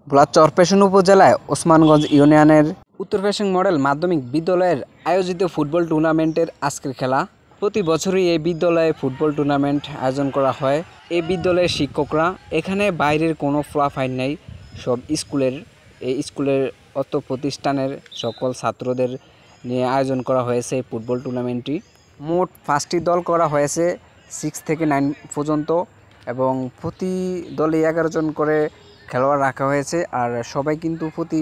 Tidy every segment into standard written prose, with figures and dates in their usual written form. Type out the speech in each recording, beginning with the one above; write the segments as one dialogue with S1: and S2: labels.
S1: ভোলার চরপেশন উপজেলায় ওসমানগঞ্জ ইউনিয়নের উত্তর ফেশন মডেল মাধ্যমিক বিদ্যালয়ের আয়োজিত ফুটবল টুর্নামেন্টের আজকের খেলা। প্রতি বছরই এই বিদ্যালয়ে ফুটবল টুর্নামেন্ট আয়োজন করা হয়। এই বিদ্যালয়ের শিক্ষকরা এখানে বাইরের কোনো ফলাফল নেই, সব স্কুলের অত প্রতিষ্ঠানের সকল ছাত্রদের নিয়ে আয়োজন করা হয়েছে এই ফুটবল টুর্নামেন্টটি। মোট 5টি দল করা হয়েছে 6 থেকে 9 পর্যন্ত এবং প্রতি দলে 11 জন করে খেলোয়াড় রাখা হয়েছে। আর সবাই কিন্তু প্রতি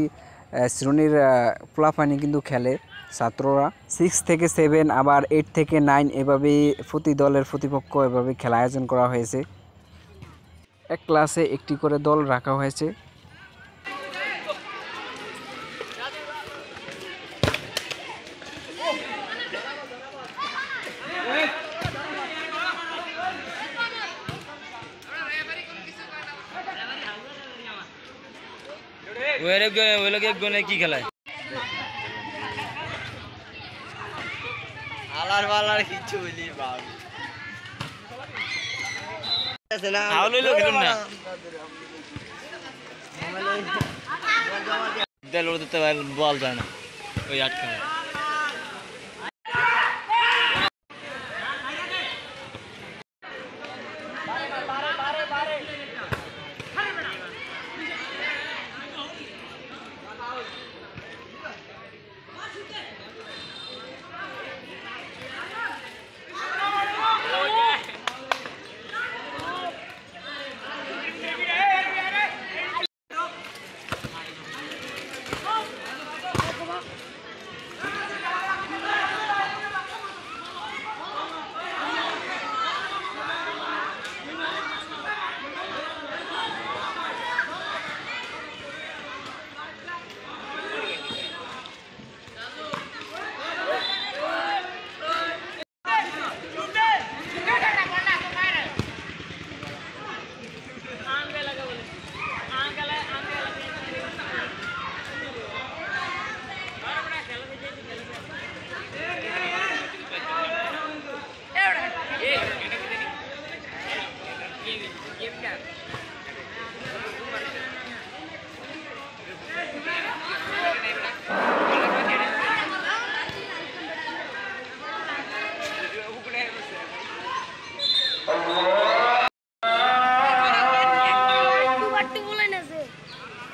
S1: শ্রেণীর পোলাপানি কিন্তু খেলে, ছাত্ররা 6 থেকে 7 আবার 8 থেকে 9 এভাবেই প্রতি দলের প্রতিপক্ষ এভাবে খেলা আয়োজন করা হয়েছে। এক ক্লাসে একটি করে দল রাখা হয়েছে।
S2: ওই লোক এক গনে কি খেলায় আলার বালার কিছু বলি বাপ আছে না আউলো লোক খেলুন না দেল ওর দিতে বল যায় না ওই আটকা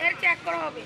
S3: এর চেক করা হবে।